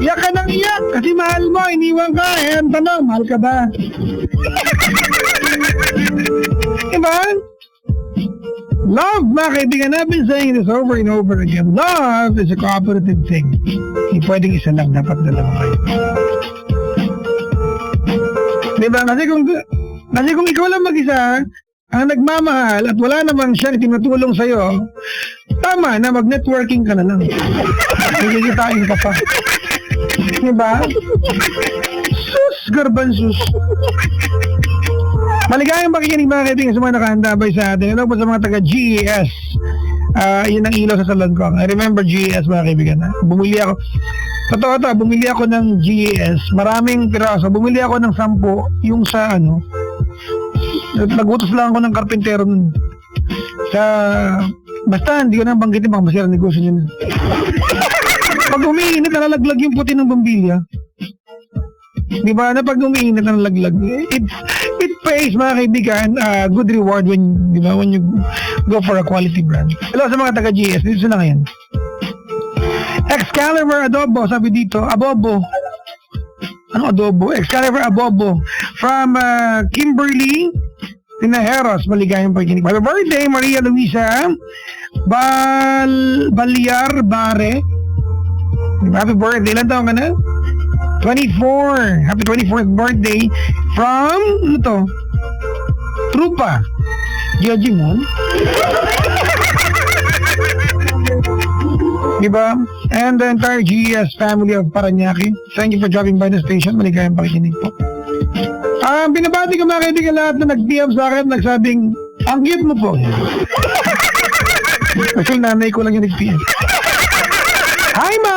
Iyak ka ng iyak kasi mahal mo, iniwan ka. Eh, ang tanong, mahal ka ba? Diba? Love, mga kaibigan, I've been saying this over and over again. Love is a cooperative thing. Hindi pwedeng isa lang, dapat dalawa kayo. Diba? Kasi kung ikaw lang mag-isa, ang nagmamahal at wala namang siya tinutulong sa'yo, tama na, mag-networking ka na lang. Nagigitain ka pa. Diba? Sus, garban sus. Maligayang pakikinig mga kaibigan sa mga nakahandabay sa atin. Ano po sa mga taga-GES? Yun ang ilaw sa salon ko. I remember GES mga kaibigan. Bumili ako. Totoo to, bumili ako ng GES. Maraming piraso. Bumili ako ng 10. Yung sa ano. Nagutos lang ako ng karpintero nun. Basta hindi ko nang banggitin baka masira negosyo nyo. Pag umiinit, nalalaglag yung puti ng bambilya. Di ba? Na pag umiinit, nalalaglag. It pays mga kaibigan, good reward when, di ba, when you go for a quality brand. Hello sa mga taga-GS, dito sila ngayon. Excalibur Adobo, sabi dito, Abobo. Ano adobo? Excalibur Abobo. From Kimberly Tinajeros, maligayang pagkinig. Happy birthday, Maria Luisa Balyar Bare. Happy birthday. Ilan taon ka na? 24. Happy 24th birthday from, ano to? Trupa. Georgie Moon. Diba? And the entire GES family of Paranaque. Thank you for dropping by the station. Maligayang pakikinig po. Binabati ko mga kaibigan lahat na nag-PM sa akin, nagsabing, ang cute mo po. Kasi nanay ko lang yung nag-PM. Hi, Ma!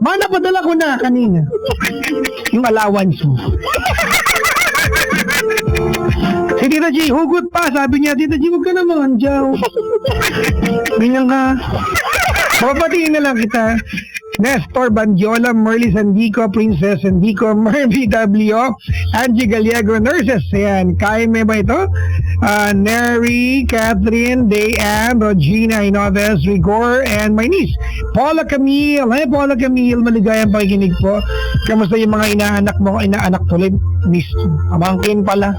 Ma, napadala ko na kanina. Yung allowance mo. Si Tita G, hugot pa. Sabi niya, Tita G, huwag ka naman, Diyaw. Ganyan ka. Papapatiin na lang kita. Nestor Bandiola, Merly Sandico, Princess Sandico, Mervy W, Angie Gallego, Nurses. Ayan, kaya may ba ito? Neri, Catherine, Dayan, Regina Inoves, Rigor, and my niece, Paula Camille. Hey, Paula Camille, maligayang pakikinig po. Kamusta yung mga inaanak mo? Inaanak tuloy, miss, amangkin pala.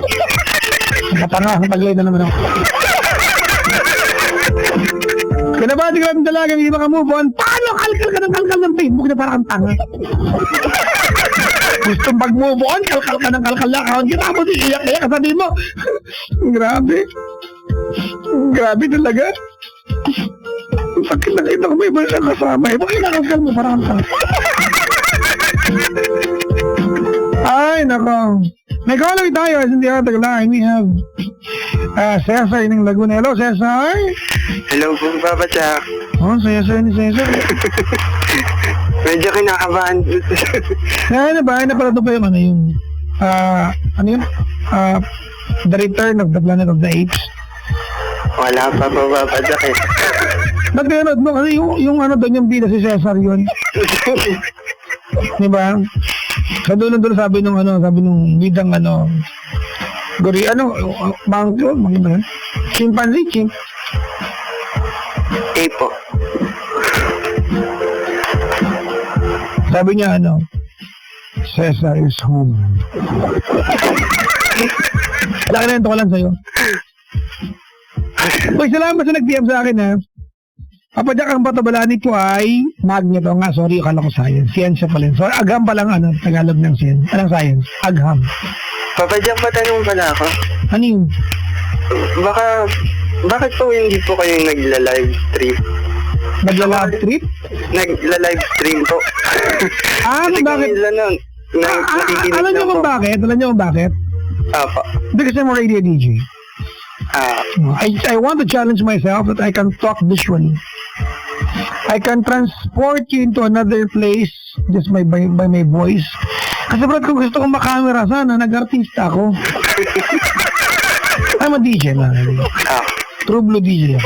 Nakatanga, ang taglay na naman ako. Kinabati ka ng dalagang hindi maka-move on. Paano? Kalkal ka ng Facebook na parang tanga. Gustong pag-move on, kalkal ka ng account. Tapos iiyak-iyak, sabihin mo. Grabe. Grabe talaga. Bakit nakita ko may iba na kasama eh. Bakit nakakal mo parang tanga? Ay, nako. May calling tayo in the other line. We have Cesar ng Laguna. Hello, Cesar. Hello po, Papa Jack. Oh, Cesar ni Cesar. Medyo kinakabahan. Napalado pa yung ano yung The Return of the Planet of the Apes. Wala pa po, Papa Jack eh. Ba't pinanood mo? Kasi yung ano doon yung bida si Cesar yun. Diba? Sa dulo-dulo sabi nung bidang gori, monkey ba yun? Chimpanzee, Eh po. Sabi niya Cesar is home. Laki ko lang sa'yo. Uy, salamat sa nag-PM sa akin ha. Papadyak ang patabalani ko ay magnet. O nga, sorry, akala ko science. Siyensya pala yun. So, agham pa lang Tagalog ng science. Anong science? Agham. Papa Jack, patanong pala ako. Ano yun? Bakit po hindi po kayo nagla-live stream? Nagla-live trip? Nagla-live stream po. Kasi bakit? Alam niyo kung bakit? Apo. Because I'm a radio DJ. I want to challenge myself that I can talk visually. I can transport you into another place just by my voice. Kasi brad, kung gusto kong makamera, sana nag-artista ako. I'm a DJ man. True blue DJ.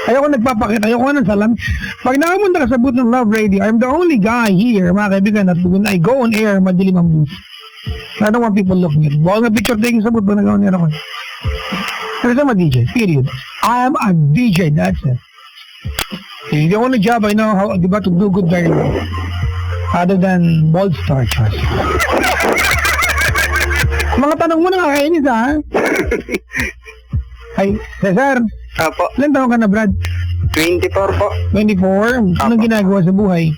Ayoko nagpapakita, ayoko ng salam. Pag nakamunta ka sa booth ng Love Radio, I'm the only guy here, mga kaibigan, that when I go on air, madilim ang booth. I don't want people looking at me. Bawal nga picture taking sa booth, pag nag-on air ako. Kasi I'm a DJ, period. I'm a DJ, that's it. If you don't want a job, I know how, di ba, to do good very well. Other than Bold Star Choice. Mga tanong mo nakakainis ha? Ay, Cesar, Apo. ilan taon ka na Brad? 24 po. 24? Anong Apo. ginagawa sa buhay?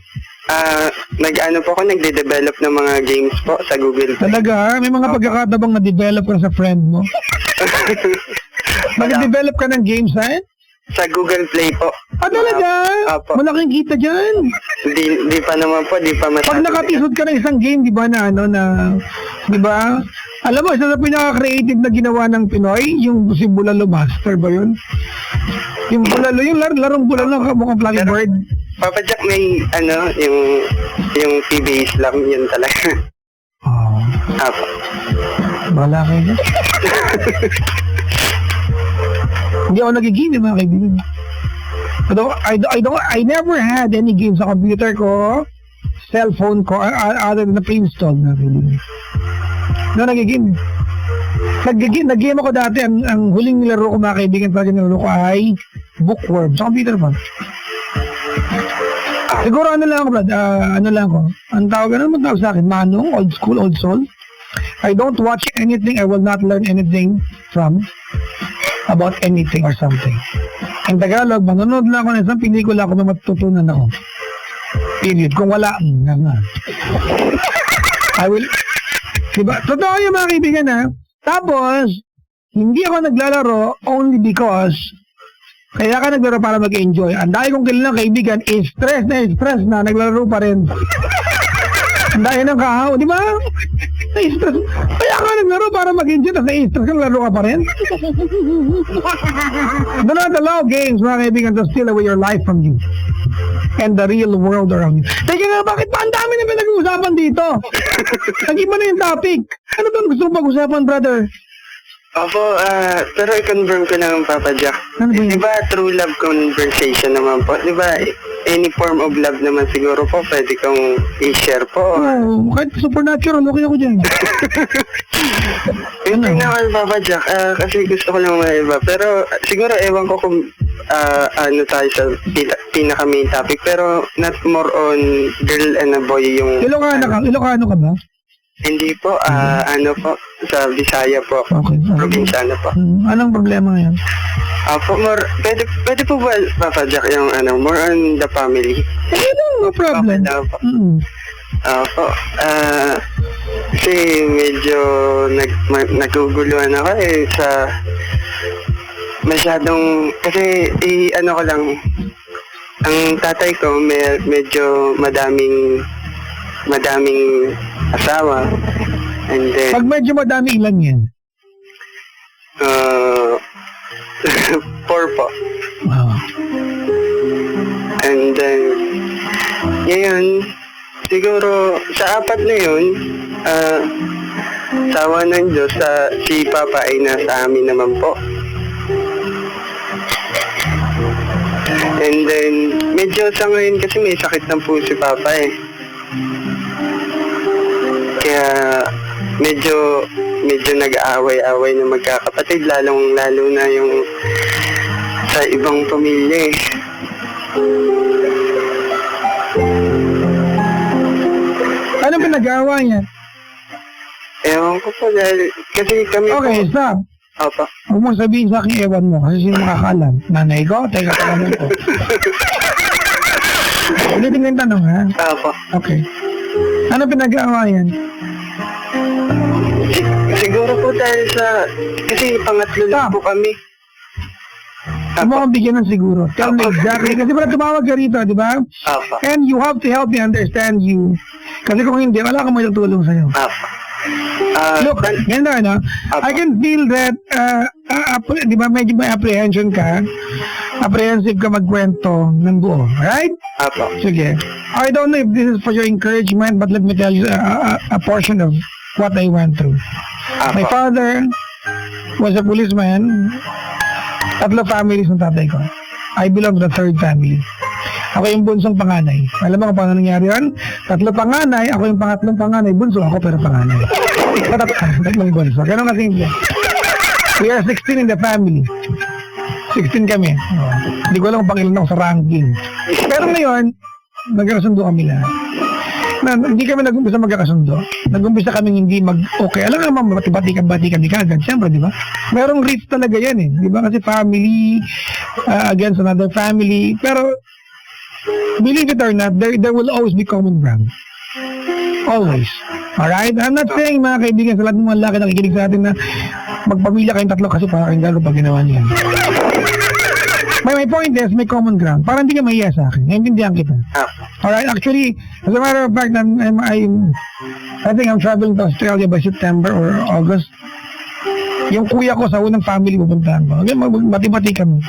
Nag-ano po ako, nagde-develop ng mga games po sa Google Play. Talaga, may mga pagkakatabang na-develop ka sa friend mo. Mag-develop ka ng games, ha? Sa Google Play po. Ah, talaga? Apo. Malaking kita dyan. Di pa naman po, di pa masyado. Pag nakapisod ka ng isang game, di ba, na ano, na, di ba? Alam mo, isa sa pinaka-creative na ginawa ng Pinoy, yung si Bulalo Master ba yun? Yung Bulalo, yung larong Bulalo, mukhang Flappy Pero- Bird. Papa Jack, may ano, yung P-base lang, yun talaga. Oh, Apo. bahala kayo dyan. Hindi ako nagigame, mga kaibigan. I never had any games sa computer ko, cellphone ko, other than the pre-installed na kaibigan. No, nagigame. Nag-game ako dati, ang huling nilaro ko mga kaibigan, pag nilaro ko ay Bookworm, sa computer pa. Siguro ano lang ako, Brad, ano lang ako, ang tawag, ano naman tawag sa akin, manong, old school, old soul. I don't watch anything, I will not learn anything from, about anything or something. In Tagalog, manonood lang ako ng isang pelikula kung may matutunan ako. Period. Kung wala, nga. I will, diba? Totoo yung mga kaibigan ha. Tapos, hindi ako naglalaro only because kaya ka naglaro para mag-enjoy. Ang dahil kong kilalang kaibigan, stress na, naglalaro pa rin. Ang dahil ng kahaw, di ba? Na-stress. Kaya ka naglaro para mag-enjoy, tapos na-stress ka, naglaro ka pa rin. Do not allow games, mga kaibigan, to steal away your life from you. And the real world around you. Teka nga, bakit pa ang dami na pinag-uusapan dito? Nag-iba na yung topic. Ano ba gusto mong pag-usapan, brother? Opo, pero i-confirm ko lang, Papa Jack. Ano ba yun? Di ba true love conversation naman po? Di ba any form of love naman siguro po pwede kong i-share po? Oo, kahit supernatural, okay ako dyan. Yun lang naman, Papa Jack, kasi gusto ko lang maiba. Pero siguro ewan ko kung ano tayo sa pinaka main topic. Pero not more on girl and a boy yung... Ilocano ka ba? Hindi po, ano po, sa Bisaya po. Okay. Probinsyano po. Anong problema ngayon? Po, pwede po ba, Papa Jack, yung ano, more on the family? No problem. Okay lang po. Mm. Po, kasi medyo naguguluhan ako sa masyadong, kasi ano ko lang, ang tatay ko medyo madaming asawa, and then Pag medyo madami, ilan yan? 4 po. Wow. And then ngayon siguro sa 4 na yun, sawa ng Diyos, si Papa ay nasa amin naman po. And then medyo sa ngayon kasi may sakit ng puso si Papa eh. Kaya medyo nag-aaway-away na magkakapatid, lalong-lalo na yung sa ibang pamilya eh. Anong pinag-aawa niya? Ewan ko po dahil, kasi kami Okay, po. stop. Opo. Huwag mong sabihin sa akin ewan mo kasi sino makakaalam. Nanay ko? Teka, talaman ko. Ulitin ko yung tanong, ha? Opo. Okay. Ano pinag-aawa yan? Siguro po dahil sa, kasi pangatlo lang po kami. Huwag mo akong bigyan ng siguro. Tell me exactly. Kasi pala tumawag ka rito, di ba? Opo. And you have to help me understand you. Kasi kung hindi, wala kang may tutulong sa'yo. Opo. Look, ganda na. I can feel that, di ba, medyo may apprehension ka. Apprehensive ka magkwento ng buo. Right? Opo. Sige. I don't know if this is for your encouragement, but let me tell you a portion of what I went through. My Opo. father was a policeman. 3 families ng tatay ko. I belong to the 3rd family. Ako yung bunsong panganay. Alam mo kung paano nangyari yun? 3 panganay, ako yung pangatlong panganay. Bunso ako pero panganay. 3 bunso. Ganun ka simple. We are 16 in the family. 16 kami. Hindi ko alam kung pangilan ako sa ranking. Pero ngayon, nagkasundo kami lahat. na hindi kami nag-umpisa magkakasundo. Nag-umpisa kaming hindi mag-okay. Alam naman, bati-batikan di kagad. Siyempre, di ba? Merong risk talaga yan eh. Di ba? Kasi family against another family. Pero, believe it or not, there will always be common ground. Always. Alright? I'm not saying, mga kaibigan, sa lahat ng mga laki nakikinig sa atin na magpamilya kayong tatlo kasi para kayong gago pag ginawa niyo yan. My point is, may common ground. Para hindi ka mahiya sa akin. Naintindihan kita. Alright, actually, as a matter of fact, I think I'm traveling to Australia by September or August. Yung kuya ko sa unang family pupuntahan ko. Okay, mati-mati kami.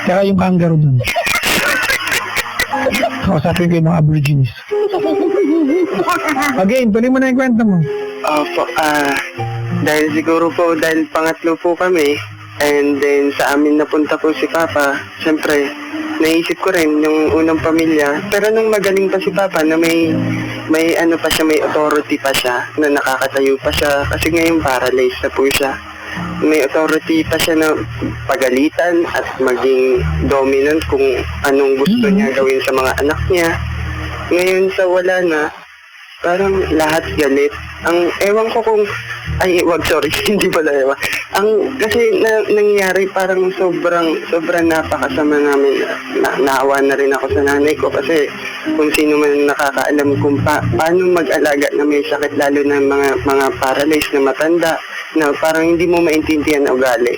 Kaya yung kangaroo dun. Kausapin ko yung mga aborigines. Again, tuloy mo na yung kwento mo. Opo, dahil siguro po, dahil pangatlo po kami, and then sa amin napunta po si Papa, siyempre, naisip ko rin yung unang pamilya. Pero nung magaling pa si Papa na may ano pa siya, may authority pa siya, na nakakatayo pa siya, kasi ngayon paralyzed na po siya. May authority pa siya na pagalitan at maging dominant kung anong gusto niya gawin sa mga anak niya. Ngayon sa wala na, parang lahat galit. Ang ewan ko kung sorry, hindi pala ewan. Kasi nangyari parang sobrang napakasama namin. Naawa na rin ako sa nanay ko kasi kung sino man nakakaalam kung paano mag-alaga na may sakit, lalo na mga paralyzed na matanda na parang hindi mo maintindihan na ugali.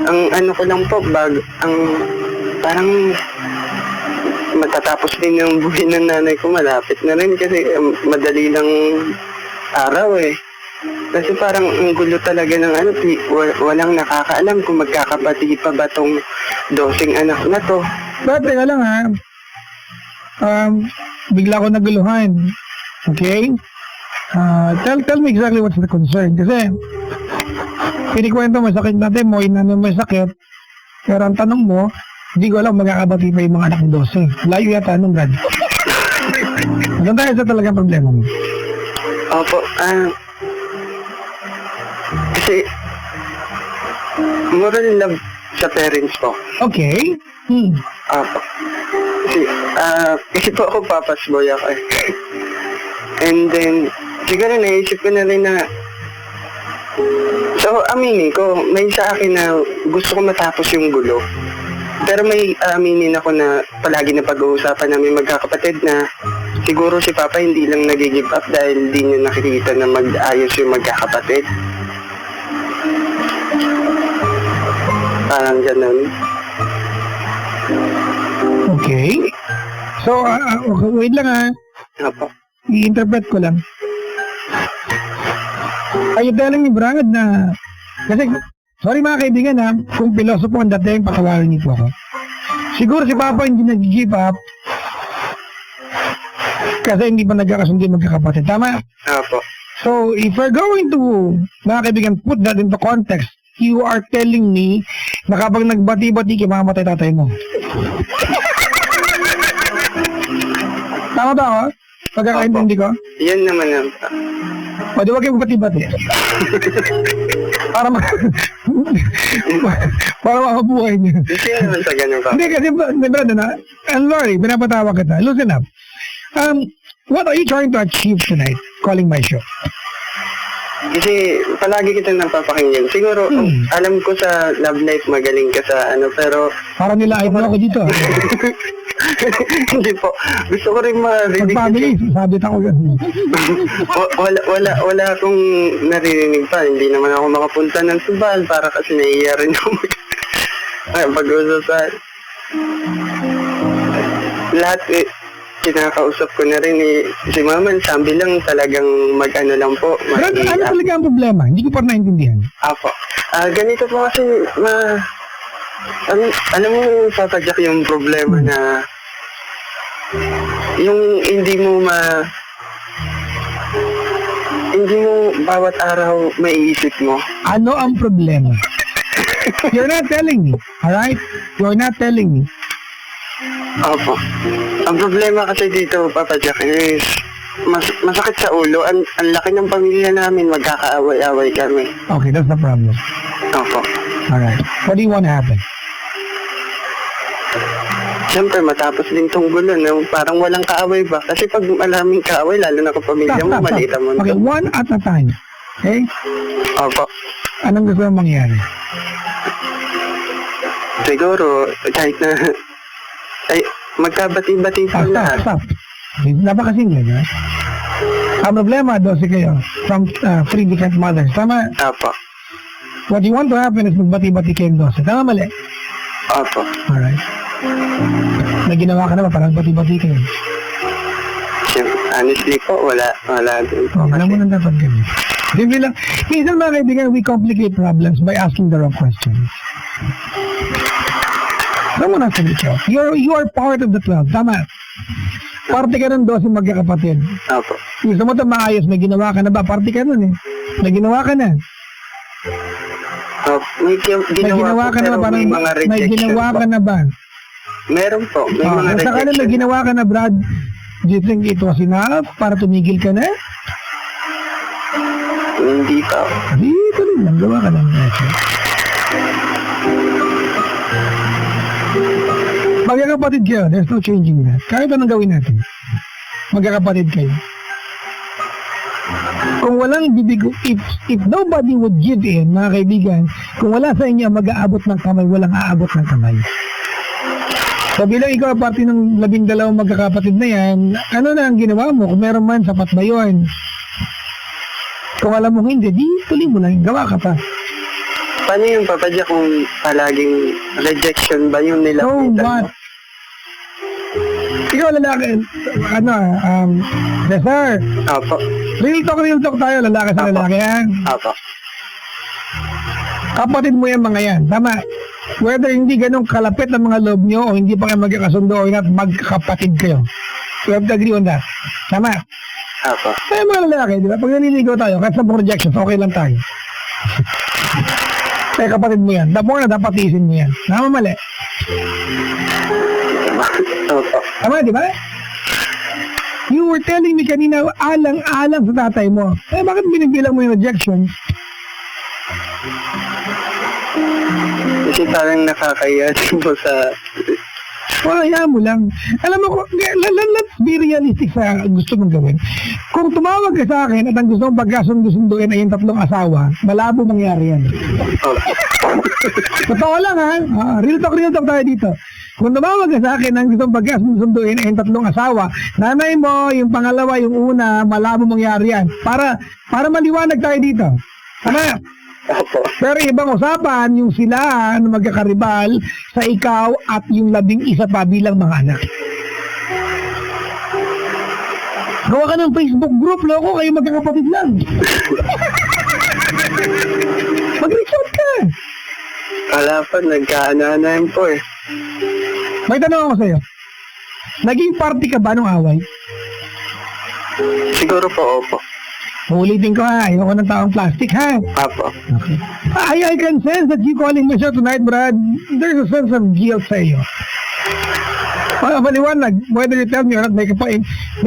Ang ano ko lang po, parang matatapos din yung buhay ng nanay ko, malapit na rin kasi madali lang araw eh. Kasi parang ang gulo talaga ng walang nakakaalam kung magkakapatid pa ba tong 12 anak na to. But teka lang ha, bigla ko naguluhan. Okay? Tell me exactly what's the concern. Kasi, pinikwento mo sakit natin mo, inano mo sakit, pero ang tanong mo, hindi ko alam magkakabati pa yung mga anak ng 12. Layo yata nung Brad. Ano tayo sa talagang problema mo? Opo, kasi moral love sa parents ko. Okay. Opo. Kasi po ako papas boy ako eh. And then, siguro naisip ko na rin na so, aminin ko, may sa akin na gusto ko matapos yung gulo. Pero may aminin ako na palagi na pag-uusapan namin magkakapatid na siguro si Papa hindi lang nag-give up dahil di niya nakikita na mag-ayos yung magkakapatid. Parang ganun. Okay. So, wait lang ha. Opo. I-interpret ko lang. Are you telling me, Brad, na... Kasi, sorry mga kaibigan ha, kung pilosopo ang dating, patawarin niyo po ako. Siguro si Papa hindi nag-give up kasi hindi pa nagkakasundo yung magkakapatid. Tama? Opo. So, if we're going to, mga kaibigan, put that into context, you are telling me na kapag nagbati-bati, mamatay tatay mo. Tama ba ako? Pagkakaintindi ko? Yan naman ang... O, di wag kayo bati-bati. para makabuhay niyo. Hindi naman sa ganun pa. Hindi kasi, Brad, and Lori, pinapatawa kita. Listen up. What are you trying to achieve tonight, calling my show? Kasi palagi kita napapakinggan. Siguro, alam ko sa love life magaling ka sa pero... Parang nilait mo ako dito. Hindi po. Gusto ko rin marinig. Pag-family, sabit ako ganun. wala akong naririnig pa. Hindi naman ako makapunta ng Subal para kasi naiiya rin ako pag-usapan. Lahat kinakausap ko na rin si Mama, sabi lang talagang mag-ano lang po. Pero ano talaga ang problema? Hindi ko pa naintindihan. Apo. Ganito po kasi, alam mo, Papa Jack, yung problema na yung hindi mo bawat araw maiisip mo. Ano ang problema? You're not telling me, alright? You're not telling me. Opo. Ang problema kasi dito, Papa Jack, is masakit sa ulo. Ang laki ng pamilya namin, magkakaaway-away kami. Okay, that's the problem. Opo. Alright. What do you want to happen? Siyempre, matapos din tong gulo, no? Parang walang kaaway ba? Kasi pag maraming kaaway, lalo na kapamilya mo, maliit ang mundo. Okay, one at a time. Okay? Opo. Anong gusto mong mangyari? Siguro, kahit na... Ay, magkabati-bati po lahat. Stop. Napakasimple, di ba? Ang problema, 12 kayo from 3 different mothers. Tama? Opo. What you want to happen is magbati-bati kayong 12. Tama, mali? Opo. Alright. May ginawa ka na ba? Parang bati-bati kayo. Honestly po, wala din. Alam mo nang dapat gawin. Simple lang. Minsan mga kaibigan, we complicate problems by asking the wrong questions. Alam mo na sabi ko, you are part of the 12. Tama. Parte ka ng 12 magkakapatid. Opo. Gusto mo ito maayos, may ginawa ka na ba? Parte ka nun eh. May ginawa ka na. May ginawa ka na ba? May mga rejection May ginawa ka na ba? Meron po. May mga Sa kanila, may rejection. ginawa ka na, Brad. Do you think it was enough para tumigil ka na? Hindi pa. Dito rin lang, gawa ka ng magkakapatid kayo, there's no changing that. Kahit anong gawin natin, magkakapatid kayo. Kung walang bibigo, if nobody would give in, mga kaibigan, kung wala sa inyo mag-aabot ng kamay, walang aabot ng kamay. So bilang ikaw parte ng 12 magkakapatid na yan, ano na ang ginawa mo? Kung meron man, sapat na yun. Kung alam mo hindi, di tuloy mo lang, gawa ka pa. Paano yung papadya kung palaging rejection ba yung So nilapitan what? mo? Ikaw lalaki, Cesar, Opo. real talk tayo, lalaki sa Apo. lalaki yan. Opo. Kapatid mo yung mga yan, tama. Whether hindi ganun kalapit ang mga loob nyo o hindi pa kayo magkakasundo o not, magkakapatid kayo. We have to agree on that. Tama. Opo. Kaya mga lalaki, di ba? Pag naliligaw tayo, kahit sa mga rejections, okay lang tayo. Kaya kapatid mo yan. Dapat na dapat isin mo yan. Tama, mali. Opo. Tama, di ba? You were telling me kanina, alang-alang sa tatay mo. Eh, bakit binibilang mo yung rejection? Kasi parang nakakaya din po sa... Hayaan mo lang. Alam mo, let's be realistic sa gusto mong gawin. Kung tumawag ka sa akin at ang gusto mong pagkasundo-sunduin ay yung 3 asawa, malabo mangyari yan. Totoo lang ha. Real talk tayo dito. Kung tumawag ka sa akin ang gusto mong pagkasundo-sunduin ay yung 3 asawa, nanay mo, yung pangalawa, yung una, malabo mangyari yan. Para maliwanag tayo dito. Tama? Opo. Pero ibang usapan, yung sila na magkakaribal sa ikaw at yung 11 pa bilang mga anak. Gawa ka ng Facebook group, loko, kayo magkakapatid lang. Mag-reach out ka. Wala pa, nagkaano-ano po eh. May tanong ako sa'yo. Naging party ka ba nung away? Siguro po, opo. Ulitin ko ha, ayoko ng taong plastic ha. Opo. Okay. I can sense that you calling me show tonight, Brad. There's a sense of guilt sa iyo. Maliwanag, whether you tell me or not, may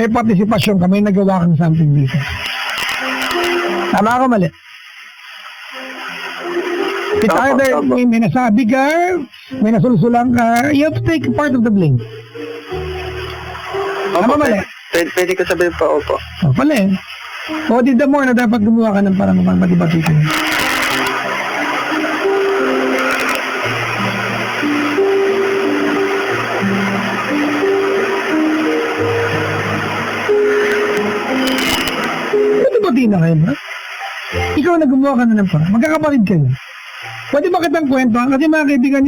participation ka, may nagawa kang something dito. Tama ako, mali? It's Opo, either opo. may nasabi ka, may nasulsulang ka, you have to take part of the blame. Opo, Tama, mali? pwede ko sabihin po, opo. O, pala eh. O, di the more na dapat gumawa ka ng parang matibati ko. Matibati na kayo, ba? Ikaw na gumawa ka na ng parang. Magkakapatid kayo. Pwede ba kitang kwento? Kasi mga kaibigan,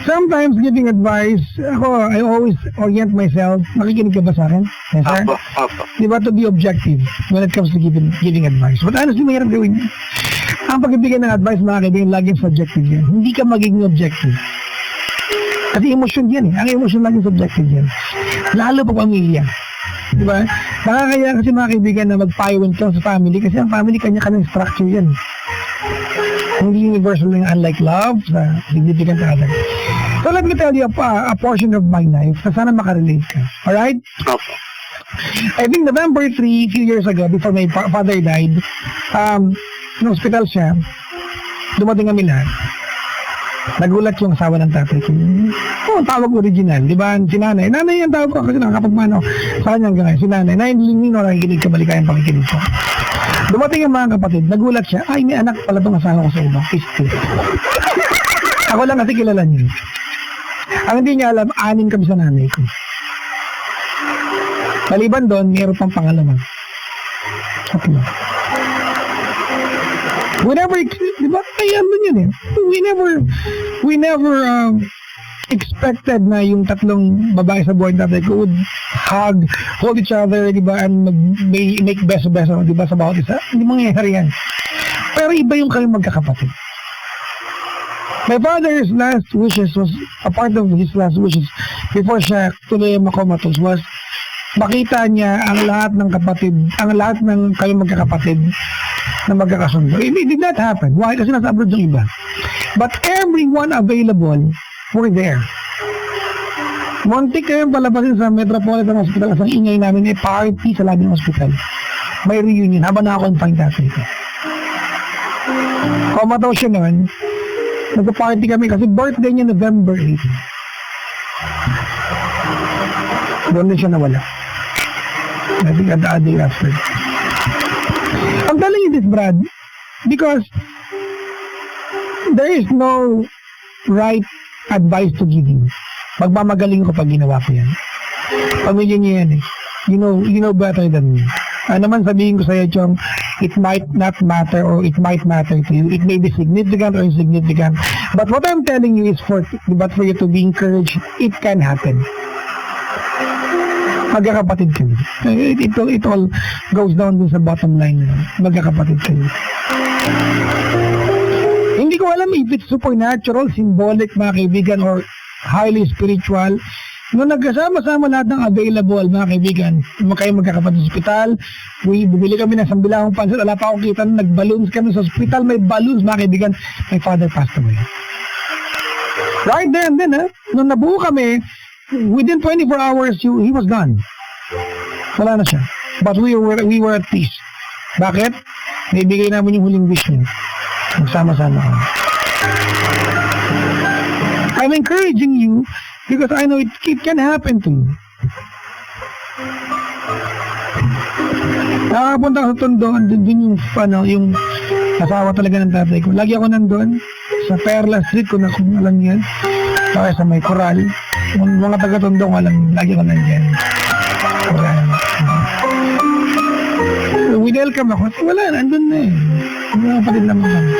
sometimes giving advice, I always orient myself. Nakikinig ka ba sa akin? Yes, sir? Opo, opo. Di ba, to be objective when it comes to giving advice. But honestly, mahirap gawin yun. Ang pagbibigay ng advice, mga kaibigan, laging subjective yan. Hindi ka magiging objective. Kasi emosyon yan eh. Ang emosyon laging subjective yan. Lalo pag pamilya. Di ba? Nakakaya kasi mga kaibigan na mag-payo when it comes to family kasi ang family kanya-kanyang structure yan. Hindi universal yung unlike love sa significant other. So let me tell you a portion of my life na sana makarelate ka. Alright? Opo. I think November 3, few years ago, before my father died, in hospital siya, dumating kami lahat. Nagulat yung asawa ng tatay ko. Oo, tawag original, di ba? Si nanay. Nanay ang tawag ko kasi nakakapagmano sa kanya hanggang ngayon. Si nanay. Nanay, hindi no, nakikinig ka, maligayang pakikinig ko. Dumating ang mga kapatid, nagulat siya. Ay, may anak pala itong asawa ko sa iba. Kisti. Ako lang kasi kilala niyo. Ang hindi niya alam, 6 kami sa nanay ko. Maliban doon, mayroon pang pangalawa. Tatlo. We never, di ba? Ay, ano yun eh. We never expected na yung tatlong babae sa buhay natin ko would hug, hold each other, di ba? And make beso-beso, di ba? Sa bawat isa. Hindi mangyayari yan. Pero iba yung kayong magkakapatid. My father's last wishes was, a part of his last wishes before siya tuloy makomatose was makita niya ang lahat ng kapatid, ang lahat ng kayong magkakapatid na magkakasundo. It did not happen. Why? Kasi nasa abroad yung iba. But everyone available were there. Muntik kayong palabasin sa Metropolitan Hospital as ang ingay namin party sa labing hospital. May reunion habang nakakonfine tatay ko. Comatose siya noon. Nagpa-party kami kasi birthday niya November 18. Doon din siya nawala. I think at the day after. I'm telling you this, Brad, because there is no right advice to give you. Magmamagaling ko pag ginawa ko yan. Pamilya niyo yan eh. You know better than me. Ano naman sabihin ko sa'yo, Chong, it might not matter or it might matter to you. It may be significant or insignificant. But what I'm telling you is for you to be encouraged, it can happen. Magkakapatid kayo. It all goes down dun sa bottom line. Magkakapatid kayo. Hindi ko alam if it's supernatural, symbolic, mga kaibigan, or highly spiritual. Nung nagkasama-sama lahat ng available, mga kaibigan, kayo magkakapatid sa ospital, bumili kami ng sambilahong pansit, wala pa akong kita, nag-balloons kami sa ospital, may balloons, mga kaibigan, my father passed away. Right there and then, nung nabuo kami, within 24 hours, he was gone. Wala na siya. But we were at peace. Bakit? Naibigay namin yung huling wish niya. Magsama-sama kami. I'm encouraging you because I know it can happen to you. Nakakapunta ako sa Tondo, dun yung asawa talaga ng tatay ko. Lagi ako nandun sa Perla Street, kung alam yan. Saka sa may Coral. Mga taga-Tondo ko alam, lagi ako nandyan. Winelcome ako. Wala, nandun na eh. Mga kapatid naman kami.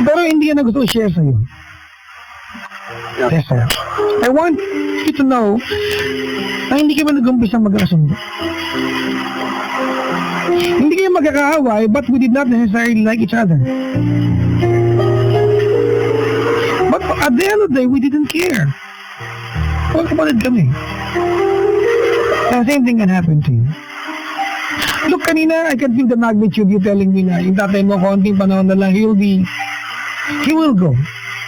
Pero hindi yan na gusto i-share sa'yo. Yes, sir. I want you to know na hindi kayo nag-umpisa magkakasundo. Hindi kayo magkakaaway, but we did not necessarily like each other. But at the end of the day, we didn't care. Huwag kapatid kami. The same thing can happen to you. Look, kanina, I can feel the magnitude you telling me na yung tatay mo, konting panahon na lang, he will go.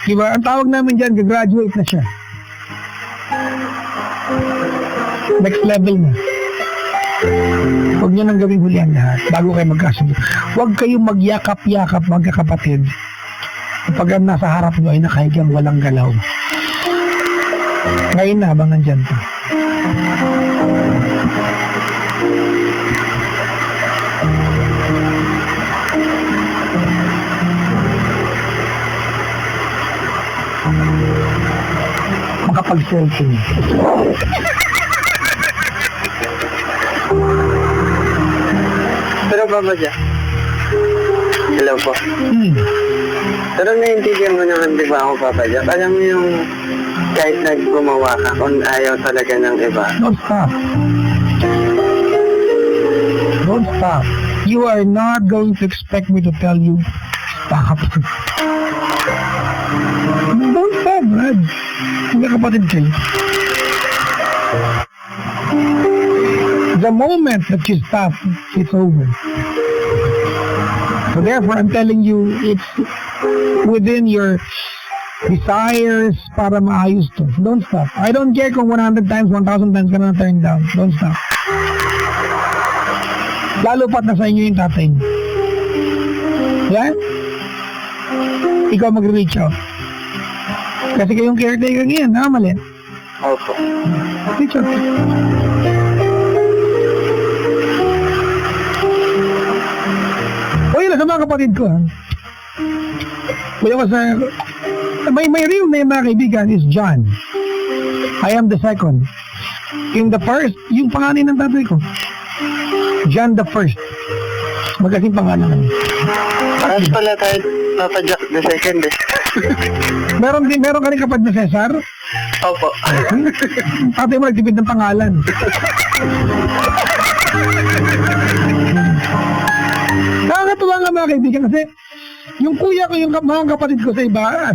Diba? Ang tawag namin dyan, graduate na siya. Next level na. Huwag niyo nang gawing huli ang lahat bago kayo magkasundo. Huwag kayong magyakap-yakap magkakapatid kapag nasa harap nyo ay nakahigang walang galaw. Ngayon na, habang nandyan pa. Makapag-selfie. Pero Papa Jack. Hello po. Pero naiintindihan mo naman, di ba ako, Papa Jack? Alam mo yung kahit naggumawa ka, kung ayaw talaga ng iba. Don't stop. Don't stop. You are not going to expect me to tell you, stop. Don't stop, Brad. Magkakapatid kayo. The moment that you stop, it's over. So therefore, I'm telling you, it's within your desires para maayos to. Don't stop. I don't care kung 100 times, 1,000 times ka na turn down. Don't stop. Lalo pat na sa inyo yung tatay niyo. Yan? Ikaw mag-reach out. Kasi kayong caretaker ngayon, mali. Opo. Reach out. O yun, sa mga kapatid ko, ha? Kuya ko sa... My real name, mga kaibigan, is John. I am the second. In the first, yung pangalan ng tatay ko. John the first. Magkasing pangalan namin. Paras pala tayo, Papa Jack the second eh. Meron ka rin kapatid na Cesar? Opo. Tatay mo nagtipid ng pangalan. Nakakatuwa nga mga kaibigan kasi yung kuya ko, yung mga kapatid ko sa iba,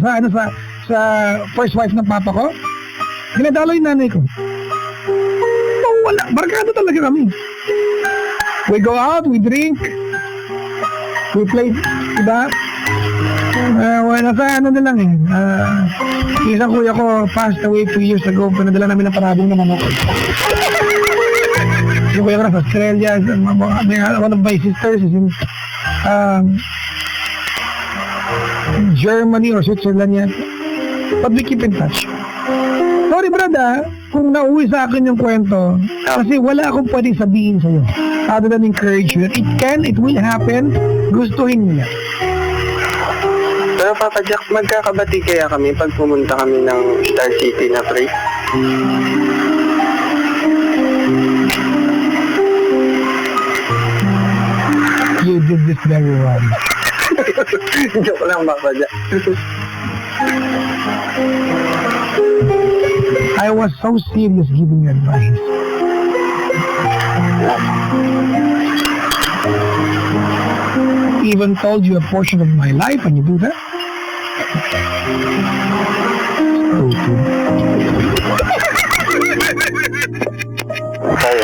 sa first wife ng papa ko, dinadalo yung nanay ko. Oh, wala, barkada talaga kami. We go out, we drink, we play, diba? Nasa ano na lang eh. Isang kuya ko passed away 2 years ago, pinadala namin ng parabong ng manok. Yung kuya ko nasa Australia, one of my sisters is in Germany or Switzerland yan. But we keep in touch. Sorry brother, kung nauwi sa akin yung kwento, kasi wala akong pwedeng sabihin sa'yo. Other than encourage you. It will happen. Gustuhin mo yan. Pero Papa Jack, magkakabati kaya kami pag pumunta kami ng Star City na pray? You did this very well. Joke lang, Papa Jack. I was so serious giving advice. Even told you a portion of my life and you do that? Tayo.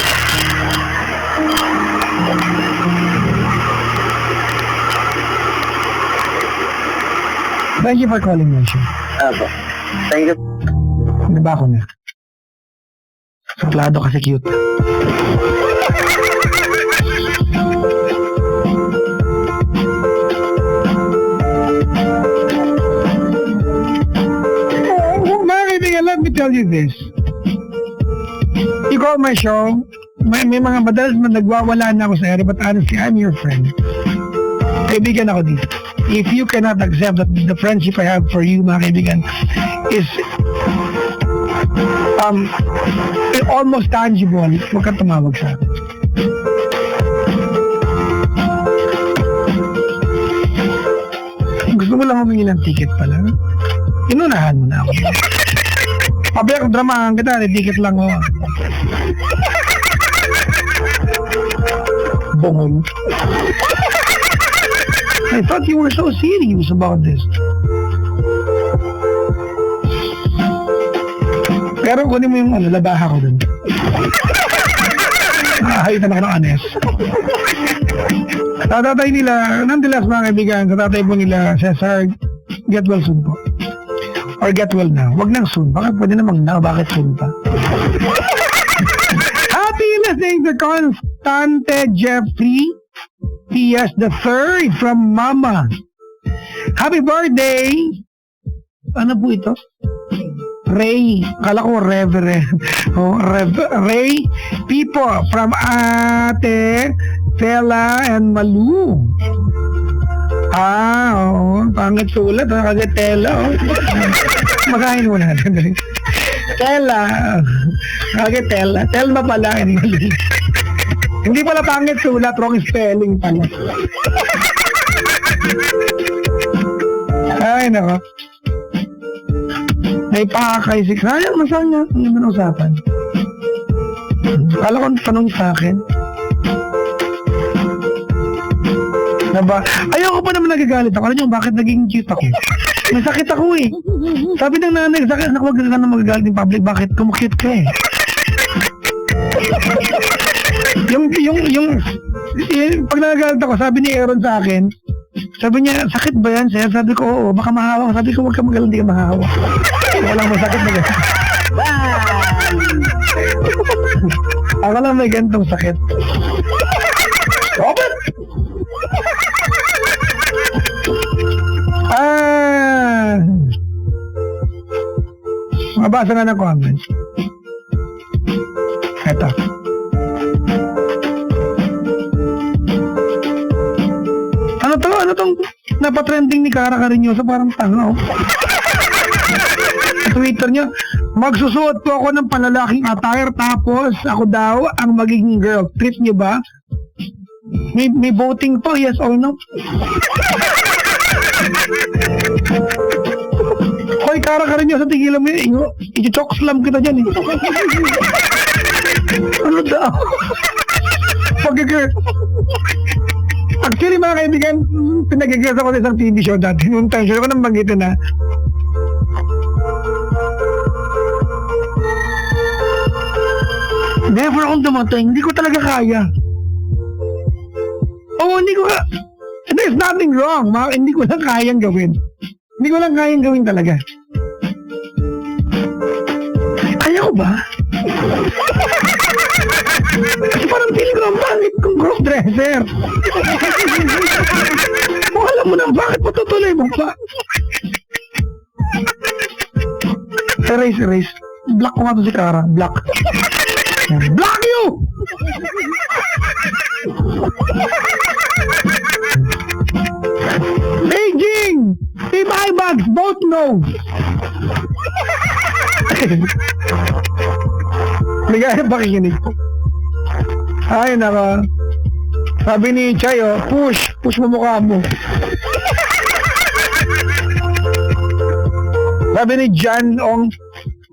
Thank you for calling me, Shu. Opo. Thank you. Ano ba ako na? Suplado kasi cute. Let me tell you this. You call my show, may mga madalas nagwawala na ako sa ere, but honestly, I'm your friend. Kaibigan ako dito. If you cannot accept that the friendship I have for you, mga kaibigan, is almost tangible, huwag kang tumawag sa akin. Gusto mo lang humingi ng ticket pala? Inunahan mo na ako. Pabiyak, dramahan kita, ticket lang ako. Bongol. I thought you were so serious about this. Pero kunin mo yung labaha ko dun. Hayitan ako ng anes. Sa tatay nila, nonetheless mga kaibigan, sa tatay po nila, Cesar, get well soon po. Or get well now. Wag nang soon. Baka pwede namang now. Bakit soon pa? Happy listening to Constante Jeffrey P.S. the third from Mama. Happy birthday! Ano po ito? Ray. Kala ko Reverend. Oh, Ray Pipo from Ate Tela and Malu. Oo. Pangit sulat. Kagatela. Oh. Magahin mo natin. Tela. Kagatela. Telma pala and Malu. Hindi pala pangit sulat. Wrong spelling pala. Ay, nako. May pakakay si Sayang, masang niya. Ang ganda ng usapan. Kala ko tanong sa akin. Diba? Ayoko pa naman nagagalit ako. Alam niyo, bakit naging cute ako? May sakit ako eh. Sabi ng nanay, sakit na huwag ka na magagalit in public. Bakit? Kumukute ka eh. Pag nagagalit ako, sabi ni Aaron sa akin, sabi niya, sakit ba yan, sir? Sabi ko, oo, baka mahawa. Sabi ko, huwag ka magalang, hindi ka mahawa. Walang masakit na gano'n. Ako lang may ganitong sakit. Robert! Basa nga ng comments. Eto. Ano tong napatrending ni Cara Carinyoso? Parang tanga, oh. Sa Twitter niya, magsusuot po ako ng panlalaking attire tapos ako daw ang magiging girl. Trip niyo ba? May voting po, yes or no? Hoy, Cara Carinyoso, tigilan mo yun. I-choke slam kita dyan, eh. Ano daw? Pag-girl. Actually, mga kaibigan, pinag-guess ako sa isang TV show dati. Noong time show ko nang banggitin na. Never akong dumating. Hindi ko talaga kaya. Oo, hindi ko ka... There's nothing wrong. Hindi ko lang kayang gawin. Hindi ko lang kayang gawin talaga. Kaya ko ba? Kasi parang feeling ko ang pangit kong crossdresser. O alam mo na, bakit patutuloy mo pa? Erase. Block ko nga to si Cara. Block. Block you! Beijing! Tibay bags, both no! Ligayang pakikinig po. Ay, naka. Sabi ni Chay, oh, push mo mukha mo. Sabi ni Jan Ong,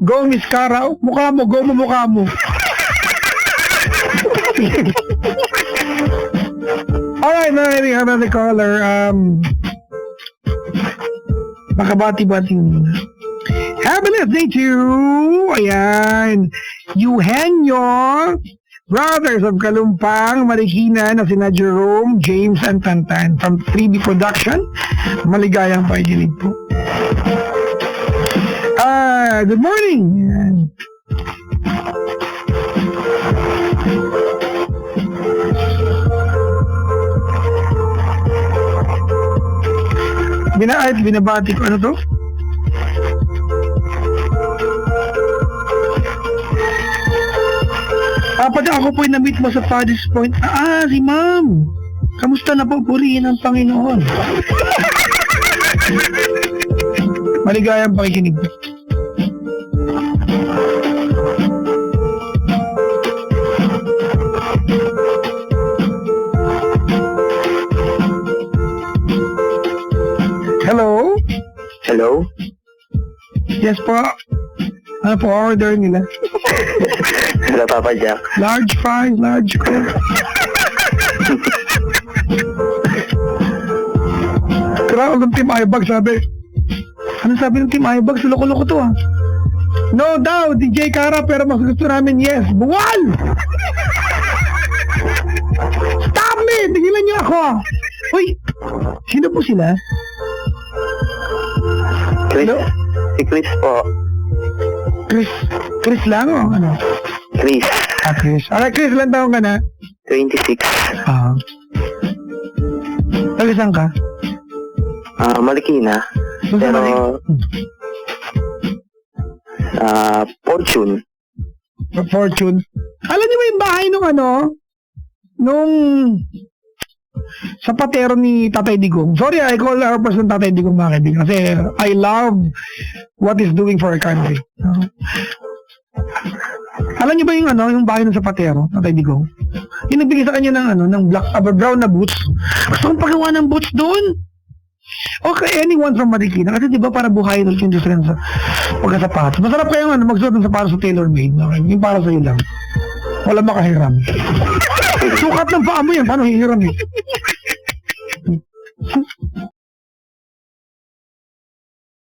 go Miss Cara, mukha mo, go mo mukha mo. Alright, narinig naman si caller. Makabati-bati muna. Happy birthday to, ayan, Eugenio Brothers of Kalumpang, Marikina, na sina Jerome, James, and Tantan from 3B Production. Maligayang pakikinig po. Good morning. Ayan. Binabati ko, ano to? Pati ako po'y na-meet mo sa Paddy's Point. Si ma'am. Kamusta na po? Purihin ang Panginoon. Maligayang pakikinig. Hello? Hello? Yes po. Ano po order nila? Hello, Papa Jack. Large fries, large coke. Kaya ng Team Ibag sabi. Ano sabi ng Team Ibag? Loko-loko to, ah. No daw, DJ Cara, pero mas gusto namin yes. Buwal! Stop me! Tigilan niyo ako! Uy! Sino po sila? Chris. Hello? Si Chris po. Chris lang o ano? Chris. Chris. Okay, Chris, ilan taong ka na? 26. Talisan ka? Marikina. Pero... Fortune. Fortune. Alam niyo ba yung bahay nung ano? Nung... Sapatero ni Tatay Digong. Sorry, I call our person Tatay Digong, mga kaibigan. Kasi I love what he's doing for our country. Alam niyo ba yung ano, yung bahay ng Sapatero, Tatay Digong? Yung nagbigay sa kanya ng ano, ng black, brown na boots. Gusto kong pagawa ng boots doon. Okay, anyone from Marikina. Kasi di ba para buhayin ulit yung industry sa pagkasapatos. Masarap kayong ano, magsuot ng sapatos sa tailor-made. Okay? Yung para sa'yo lang. Wala makahiram. Sukat ng paa mo yan, paano hihiram eh?